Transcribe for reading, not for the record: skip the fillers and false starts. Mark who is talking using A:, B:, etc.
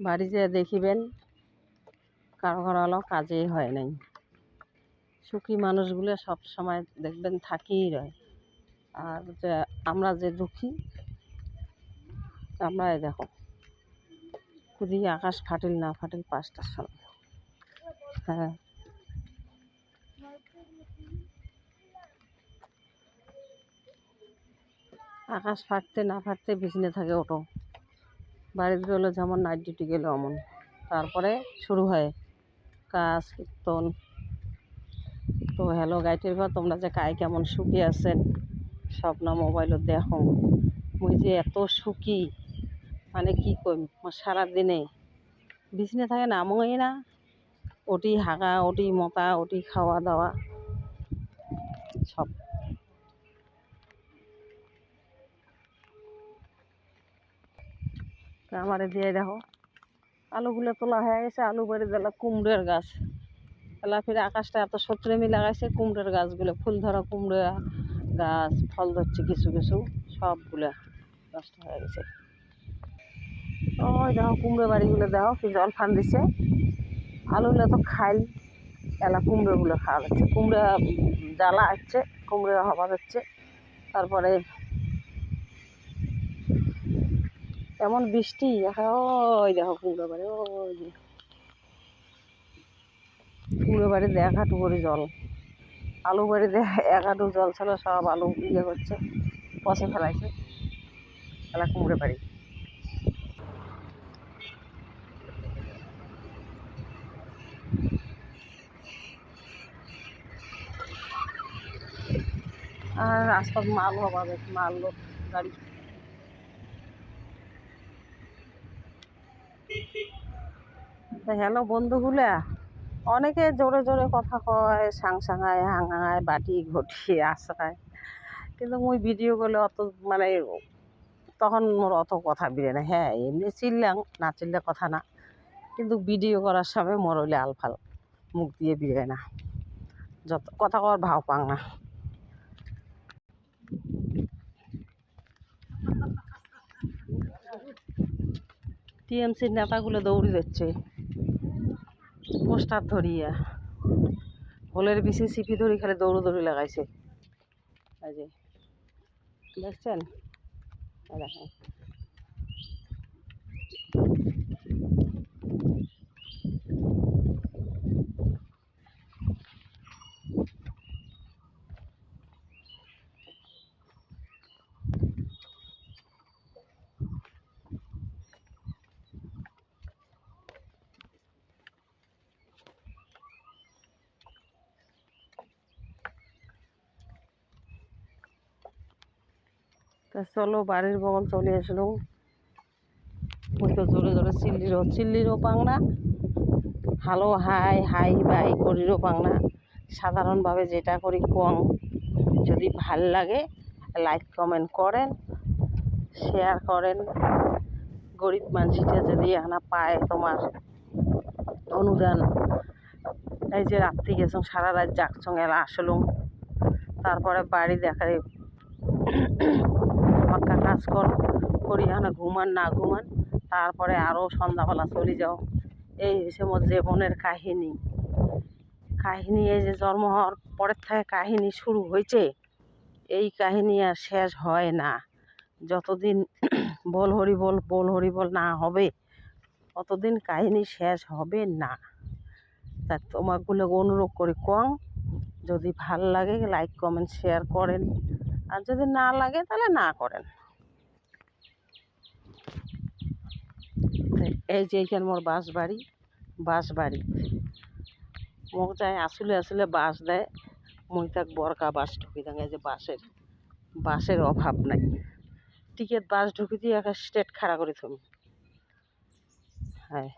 A: বাড়ি যেয়ে দেখিবেন কারো কারো হলো কাজেই হয় নাই। সুখী মানুষগুলো সব সময় দেখবেন থাকিই রয়, আর যে আমরা যে দুঃখী আমরা এই দেখো খুদি আকাশ ফাটিল না ফাটিল 5টার সময়। হ্যাঁ, আকাশ ফাটতে না ফাটতে বিছনে থাকে ওটো। বাড়িতে হলো যেমন নাইট ডিউটি গেল অমন, তারপরে শুরু হয় কাজ কীর্তন। তো হ্যালো গাইটের ঘর, তোমরা যে কায় কেমন সুখী আছেন সব না মোবাইলত দেখো। মুই যে এত সুখী মানে কি কইম, সারাদিনে বিছনে থাকে নামই না, ওটি হাগা ওটি মতা ওটি খাওয়া দাওয়া সব। আমারে দিয়ে দেখো আলুগুলো তোলা হয়ে গেছে, আলু বাড়ি দিলা কুমড়োর গাছ এলা, ফিরে আকাশটা এত সত্রেমি লাগাইছে, কুমড়োর গাছগুলো ফুল ধরা কুমড়ো গাছ ফল ধরছে কিছু কিছু, সবগুলা নষ্ট হয়ে গেছে। ওই দেখো কুমড়ো বাড়িগুলো দেখো কি জল ফান দিছে, আলুগুলো তো খাইল, এলা কুমড়োগুলো খাওয়া যাচ্ছে, কুমড়ো জ্বালা আসছে, কুমড়ো হওয়া যাচ্ছে। তারপরে এমন বৃষ্টি, ওই দেখো কুমড়ো বাড়ি, ওই যে কুমড়ো বাড়ি 1 হাঁটু করে জল, আলু বাড়িতে 1 হাঁটু জল ছিল, সব আলু ইয়ে করছে, পচে ফেলাইছে এলা কুমড়ো বাড়ি। আর রাস্তার মাল হওয়া যাচ্ছে, মাল লোড গাড়ি। হ্যালো বন্ধুগুলা, অনেকে জোরে জোরে কথা কয়, সাংসাঙায় হাঙায় বাটি ঘটি আশ্রায়, কিন্তু মুই ভিডিও করলে অত মানে তখন মোর অত কথা বিরে না। হ্যাঁ এমনি চিল্লাম, না চিল্লে কথা না, কিন্তু ভিডিও করার সময় মোর হইলে আলফাল মুখ দিয়ে বিরে না, যত কথা কর ভাও পাং না। টিএমসির নেতাগুলো দৌড়ি যাচ্ছে পোস্টার ধরিয়া, হোলের বিচি সিপি ধরি খালি দৌড়ি লাগাইছে। এই যে দেখছেন, দেখেন তা চলো বাড়ির বগল চলে আসলো। ওই তো জোরে জোরে চিল্লিরও পাং না, হ্যালো হাই হাই বাই করিরও পাং না। সাধারণভাবে যেটা করি কং, যদি ভাল লাগে লাইক কমেন্ট করেন, শেয়ার করেন। গরিব মানুষটা যদি এখানে পায় তোমার অনুদান, এই যে রাত্রি গেছ সারা রাত জাগছং এলা আসলুম, তারপরে বাড়ি দেখার পাক্কা কাজ করি এখানে ঘুমান না ঘুমান, তারপরে আরও সন্ধ্যাবেলা চলে যাও। এই হচ্ছে মোর জীবনের কাহিনী। এই যে জন্ম হওয়ার পরের থেকে কাহিনী শুরু হয়েছে, এই কাহিনী আর শেষ হয় না। যতদিন বল হরি বল না হবে অতদিন কাহিনী শেষ হবে না। তা তোমাগুলো অনুরোধ করি কম, যদি ভাল লাগে লাইক কমেন্ট শেয়ার করেন, আর যদি না লাগে তাহলে না করেন। এই যে এইখানে মোর বাঁশবাড়ি মোক যায় আসলে বাঁশ দেয়, মুই তাক বরকা বাঁশ ঢুকি দেয়। এই যে বাঁশের অভাব নাই, টিকেট বাঁশ ঢুকি দিয়ে একটা স্টেট খাড়া করে থম। হ্যাঁ।